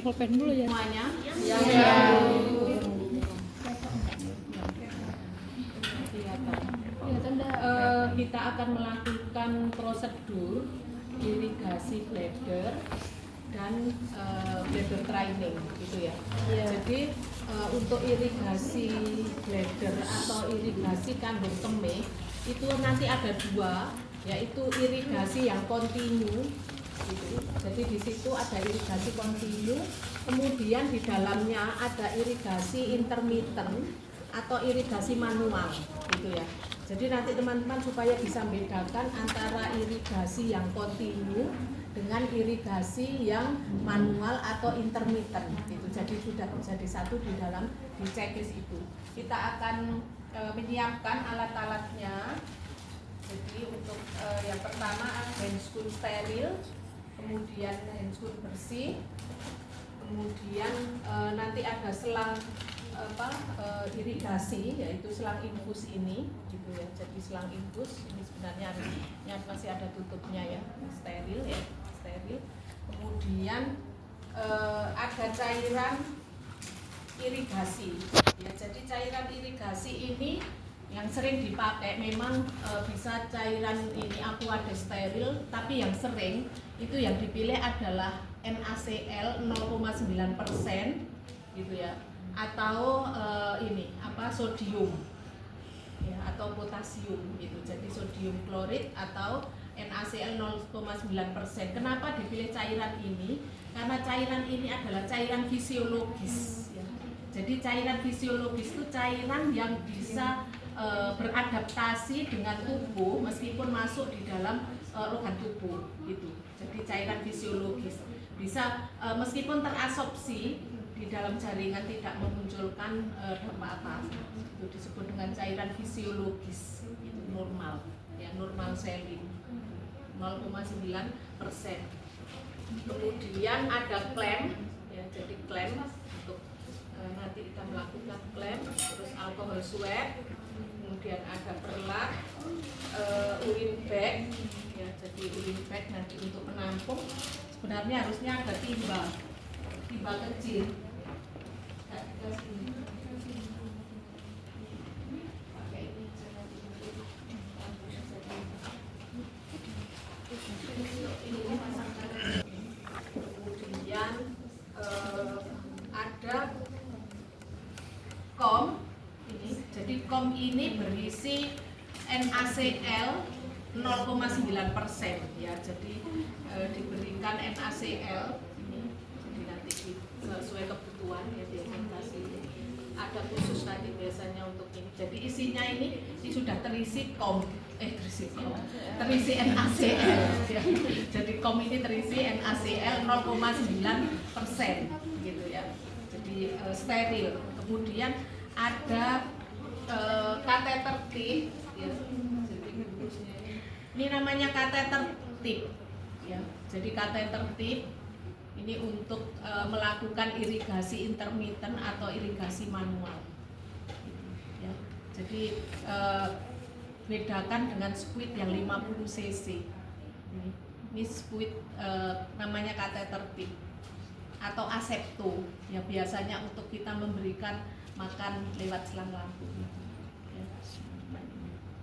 Pulpen dulu ya. Semuanya. Kita akan melakukan prosedur irigasi bladder dan bladder training gitu ya. Jadi untuk irigasi bladder atau irigasi kandung kemih itu nanti ada dua, yaitu irigasi yang kontinu gitu. Jadi di situ ada irigasi kontinu, kemudian di dalamnya ada irigasi intermittent atau irigasi manual gitu ya. Jadi nanti teman-teman supaya bisa membedakan antara irigasi yang kontinu dengan irigasi yang manual atau intermittent gitu. Jadi sudah menjadi satu di dalam di checklist itu. Kita akan menyiapkan alat-alatnya. Jadi untuk yang pertama handscoon steril, kemudian handscoon bersih, kemudian nanti ada selang irigasi, yaitu selang infus ini gitu ya. Jadi selang infus ini sebenarnya masih ada tutupnya ya, steril ya, steril. Kemudian ada cairan irigasi ya. Jadi cairan irigasi ini yang sering dipakai memang bisa cairan ini aqua steril, tapi yang sering itu yang dipilih adalah NaCl 0,9% gitu ya, atau sodium ya, atau potasium gitu. Jadi sodium klorid atau NaCl 0,9%. Kenapa dipilih cairan ini? Karena cairan ini adalah cairan fisiologis ya. Jadi cairan fisiologis itu cairan yang bisa beradaptasi dengan tubuh meskipun masuk di dalam organ tubuh gitu. Jadi cairan fisiologis bisa meskipun terabsorpsi di dalam jaringan tidak memunculkan dampak apa, itu disebut dengan cairan fisiologis, itu normal ya, normal saline 0,9%. Kemudian ada klem ya, jadi klem untuk nanti kita melakukan klem, terus alkohol swab, kemudian ada perlak, urin bag ya, jadi urin bag nanti untuk menampung. Sebenarnya harusnya ada timbal kecil. Kemudian ada kom ini. Jadi kom ini berisi NaCl 0,9% ya. Jadi diberikan NaCl ini. Jadi nanti sesuai kebutuhan ya dikasih. Ada khusus nanti biasanya untuk ini. Jadi isinya ini sudah terisi terisi NaCl ya. Jadi kom ini terisi NaCl 0,9% gitu ya. Jadi steril. Kemudian ada kateter tip ya. Jadi ini namanya kateter tip ya. Jadi kateter tip ini untuk melakukan irigasi intermittent atau irigasi manual ya. Jadi bedakan dengan squid yang 50 cc ini squid namanya kateter tip atau asepto ya, biasanya untuk kita memberikan makan lewat selang lambung ya.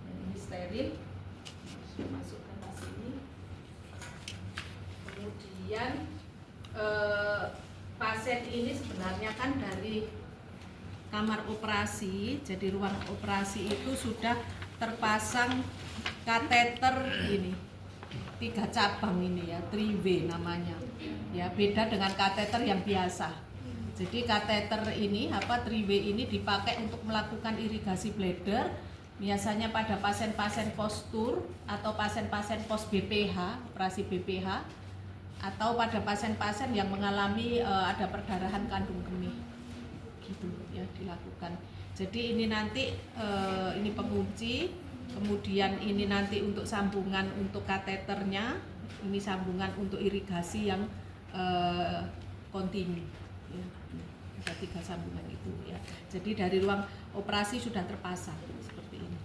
Ini steril, masukkan ke sini. Kemudian pasien ini sebenarnya kan dari kamar operasi, jadi ruang operasi itu sudah terpasang kateter ini 3 cabang ini ya, 3W namanya ya, beda dengan kateter yang biasa. Jadi kateter ini 3W ini dipakai untuk melakukan irigasi bladder biasanya pada pasien-pasien postur atau pasien-pasien post BPH, operasi BPH, atau pada pasien-pasien yang mengalami ada perdarahan kandung kemih gitu ya, dilakukan. Jadi ini nanti ini pengunci, kemudian ini nanti untuk sambungan untuk kateternya, ini sambungan untuk irigasi yang kontinu ya. Ada 3 sambungan itu ya. Jadi dari ruang operasi sudah terpasang seperti ini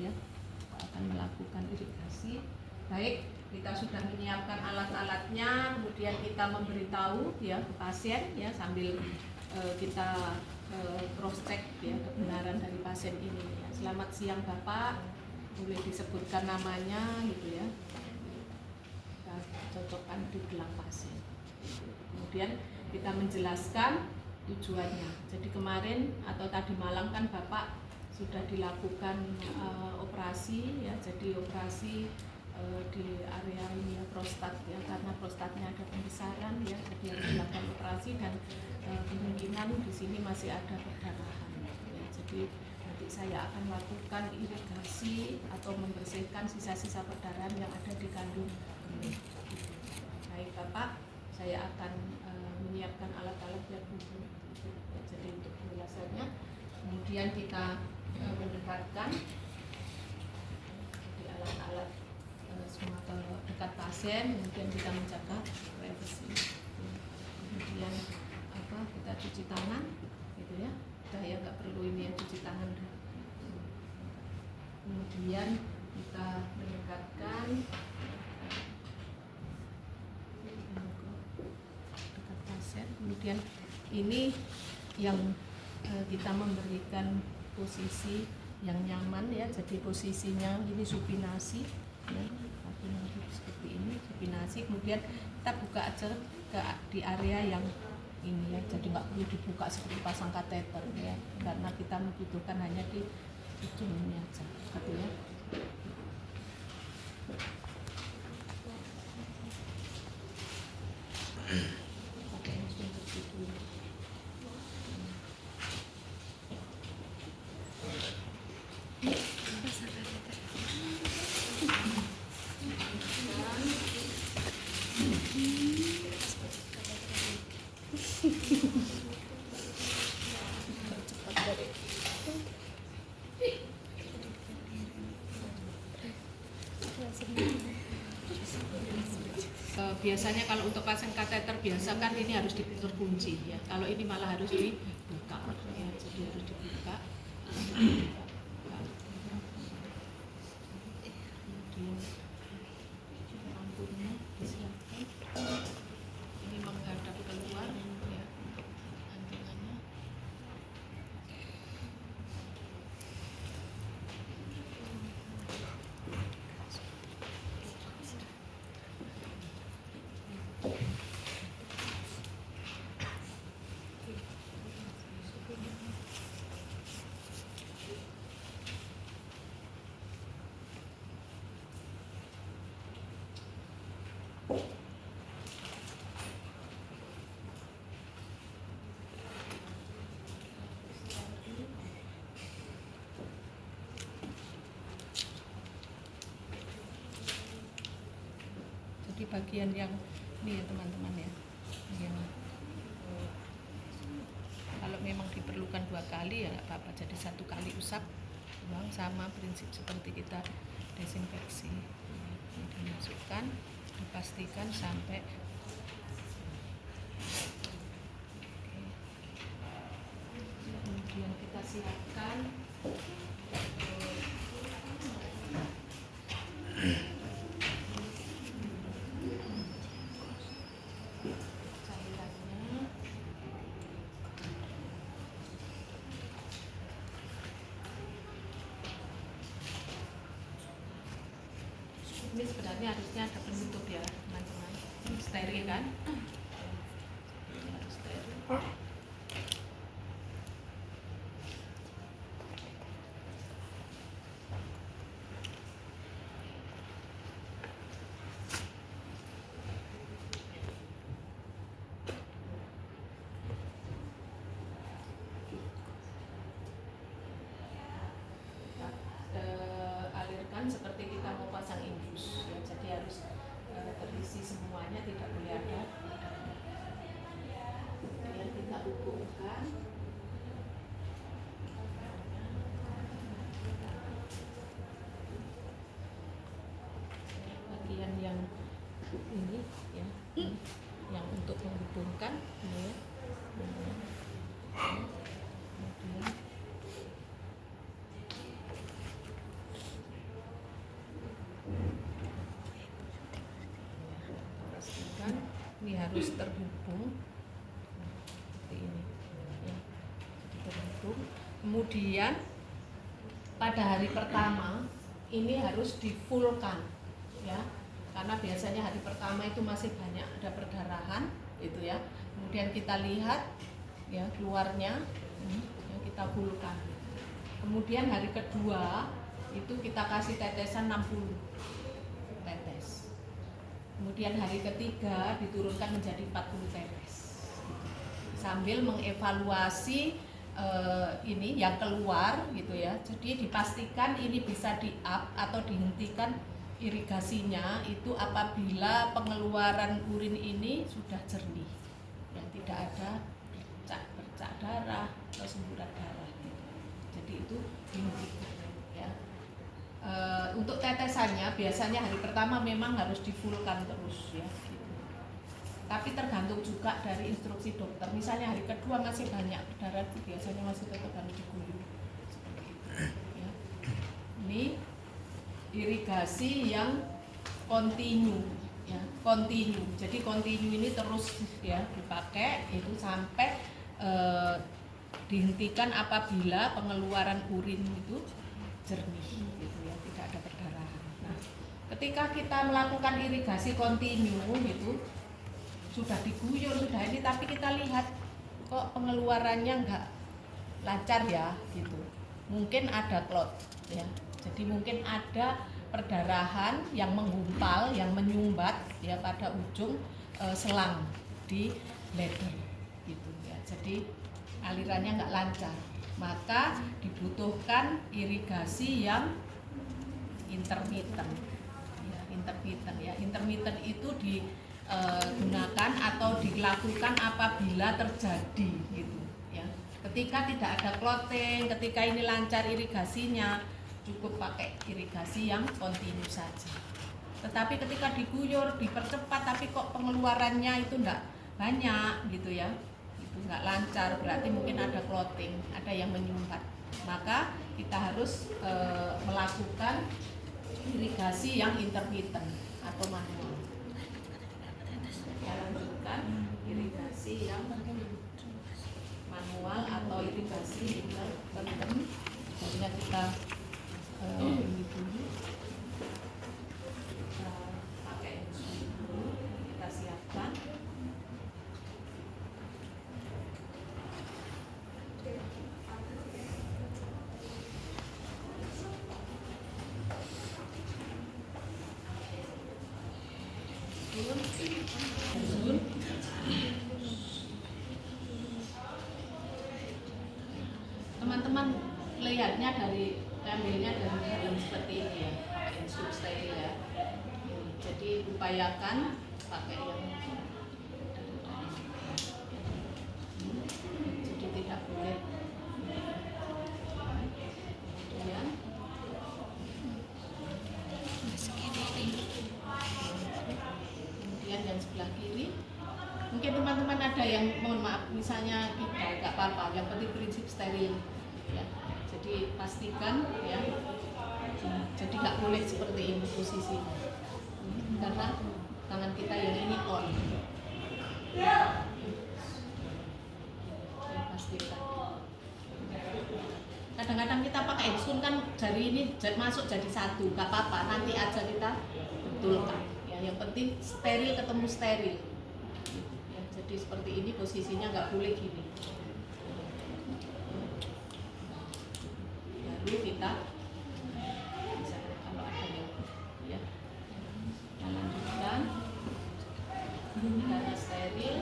ya. Kita akan melakukan irigasi. Baik, kita sudah menyiapkan alat-alatnya, kemudian kita memberitahu ya ke pasien ya sambil kita cross check ya kebenaran dari pasien ini ya. Selamat siang Bapak, boleh disebutkan namanya gitu ya. Kita cocokkan di gelang pasien. Kemudian kita menjelaskan tujuannya. Jadi kemarin atau tadi malam kan Bapak sudah dilakukan operasi ya. Jadi operasi di area ini ya, prostat ya, karena prostatnya ada pembesaran ya, jadi harus dilakukan operasi dan kemungkinan di sini masih ada perdarahan ya. Jadi nanti saya akan lakukan irigasi atau membersihkan sisa-sisa perdarahan yang ada di kandung ini. Baik Bapak, saya akan menyiapkan alat-alat yang butuh ya, jadi untuk penjelasannya kemudian kita mendekatkan di alat-alat semua ke dekat pasien, kemudian kita menjaga privasi. Kemudian kita cuci tangan, gitu ya. Udah ya nggak perlu ini ya cuci tangan. Kemudian kita mendekatkan dekat pasien. Kemudian ini yang kita memberikan posisi yang nyaman ya. Jadi posisinya ini supinasi. Ya, seperti ini supinasi, kemudian kita buka aja di area yang ini ya, jadi nggak perlu dibuka seperti pasang kateter ya, karena kita membutuhkan hanya di ujung ini aja gitu ya. Biasanya kalau untuk pasien kateter biasa kan ini harus terkunci ya. Kalau ini malah harus dibuka ya, jadi harus dibuka. Kemudian lampunya disiapkan. Ini menghadap keluar ya. Antingannya. Jadi bagian yang ini ya teman-teman ya, yang kalau memang diperlukan 2 kali ya nggak apa-apa, jadi 1 kali usap buang, sama prinsip seperti kita desinfeksi. Ini dimasukkan, dipastikan sampai kemudian kita siapkan ini sebenarnya harusnya ada penutup ya teman-teman, steril kan? Ini harus steril. Alirkan seperti kita mau pasang infus ya, jadi harus terisi semuanya, tidak boleh ada. Kemudian kita hubungkan bagian yang ini ya, yang untuk menghubungkan ini ya. Kemudian ini harus terhubung seperti ini ya. Jadi terhubung. Kemudian pada hari pertama ini harus difullkan ya, karena biasanya hari pertama itu masih banyak ada perdarahan itu ya. Kemudian kita lihat ya keluarnya yang kita fullkan. Kemudian hari kedua itu kita kasih tetesan 60 tetes. Kemudian hari ketiga diturunkan menjadi 40 tetes. Sambil mengevaluasi ini yang keluar gitu ya. Jadi dipastikan ini bisa di-up atau dihentikan irigasinya itu apabila pengeluaran urin ini sudah jernih. Ya, tidak ada bercak darah atau semburan darah. Jadi itu dihentikan ya. Untuk tetesannya biasanya hari pertama memang harus difullkan terus ya. Tapi tergantung juga dari instruksi dokter. Misalnya hari kedua masih banyak darah, biasanya masih tetap harus diguyur. Seperti itu. Ya. Ini irigasi yang kontinu, ya, kontinu. Jadi kontinu ini terus ya dipakai itu sampai dihentikan apabila pengeluaran urin itu jernih, gitu ya, tidak ada perdarahan. Nah, ketika kita melakukan irigasi kontinu gitu. Sudah diguyur, sudah ini, tapi kita lihat kok pengeluarannya enggak lancar ya gitu. Mungkin ada clot ya. Jadi mungkin ada perdarahan yang menggumpal, yang menyumbat ya pada ujung selang di bladder gitu ya. Jadi alirannya enggak lancar. Maka dibutuhkan irigasi yang intermittent. Ya, intermittent ya. Intermittent itu digunakan atau dilakukan apabila terjadi gitu ya. Ketika tidak ada clotting, ketika ini lancar irigasinya, cukup pakai irigasi yang kontinu saja. Tetapi ketika diguyur, dipercepat tapi kok pengeluarannya itu enggak banyak gitu ya, itu enggak lancar, berarti mungkin ada clotting, ada yang menyumbat. Maka kita harus melakukan irigasi yang intermittent atau manual. Lanjutkan irigasi yang manual atau irigasi intermittent. Jadinya kita ini dulu, kita pakai dulu, kita siapkan. Teman-teman lihatnya ambilnya dari dalam seperti ini ya, insub steril ya. Jadi upayakan pakai yang jadi tidak boleh. Kemudian yang sebelah kiri. Mungkin teman-teman ada yang mohon maaf, misalnya kita nggak apa-apa, yang penting prinsip steril ya. Jadi pastikan ya, jadi nggak boleh seperti ini posisinya, karena tangan kita yang ini on ya, pastikan. Kadang-kadang kita pakai headphone kan jari ini masuk jadi satu, nggak apa-apa, nanti aja kita betulkan ya. Yang penting steril ketemu steril. Jadi seperti ini posisinya, nggak boleh gini. Lalu kita kalau ada ya, lanjutkan karena steril.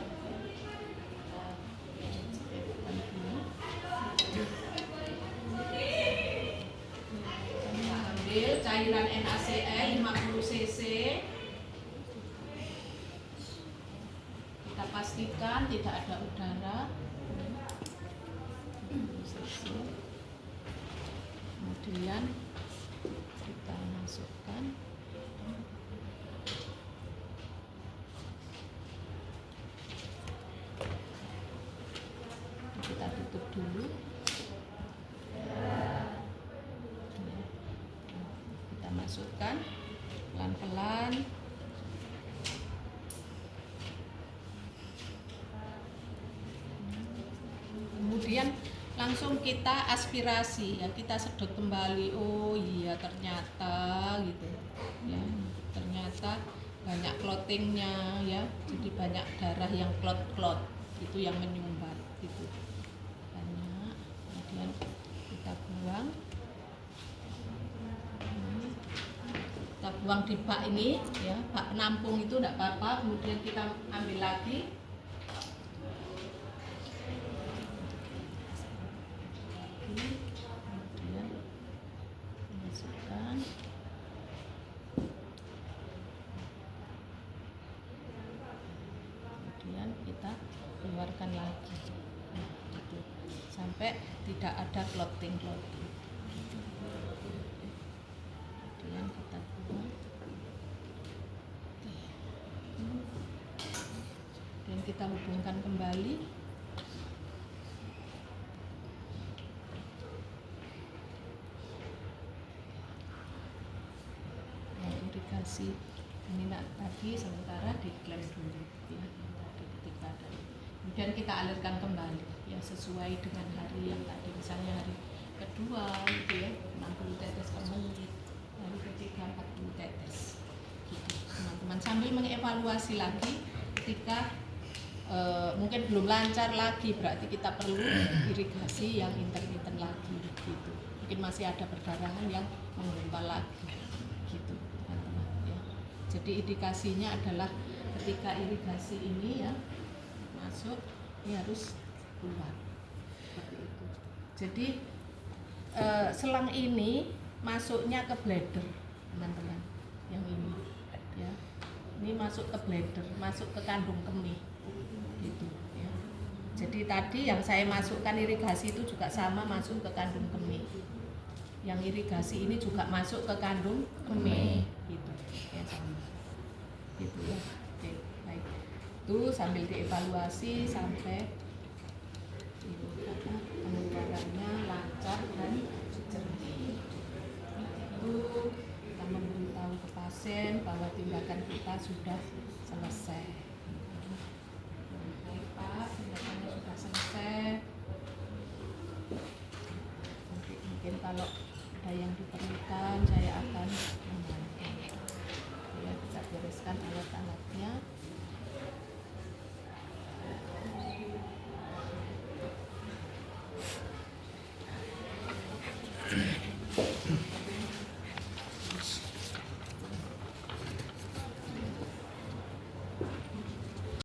Kita ambil cairan NaCl 50 cc. Pastikan tidak ada udara. Kemudian kita masukkan. Kita tutup dulu. Kita masukkan pelan-pelan. kemudian langsung kita aspirasi ya, kita sedot kembali, oh iya ternyata gitu ya, ternyata banyak clottingnya ya, jadi banyak darah yang clot itu yang menyumbat gitu banyak, kemudian kita buang. Kita buang di bak ini ya, bak penampung itu tidak apa-apa, kemudian kita ambil lagi. Kemudian masukkan, kemudian kita keluarkan lagi nah, gitu. Sampai tidak ada clotting. Kemudian kita buang dan kita hubungkan kembali. Irigasi ini tadi sementara diklaim dulu ya, tadi ketika ada. Kemudian kita alirkan kembali ya, sesuai dengan hari yang tadi, misalnya hari kedua gitu ya 60 tetes per menit, hari ketiga 40 tetes gitu teman-teman, sambil mengevaluasi lagi ketika mungkin belum lancar lagi, berarti kita perlu irigasi yang intermittent lagi gitu, mungkin masih ada perdarahan yang menggumpal lagi gitu teman-teman ya. Jadi indikasinya adalah ketika irigasi ini ya masuk, ini harus keluar seperti itu. Jadi selang ini masuknya ke bladder teman-teman, yang ini ya, ini masuk ke bladder, masuk ke kandung kemih gitu ya. Jadi tadi yang saya masukkan irigasi itu juga sama, masuk ke kandung kemih. Yang irigasi ini juga masuk ke kandung kemih gitu ya, sama gitu ya. Oke, baik. Itu sambil dievaluasi sampai pengeluarannya lancar dan jernih. Itu kita memberitahu ke pasien bahwa tindakan kita sudah selesai. Baik Pak, tindakannya sudah selesai. Nanti mungkin kalau ada yang diperlukan saya akan membantu. Ya, kita bereskan alat-alatnya.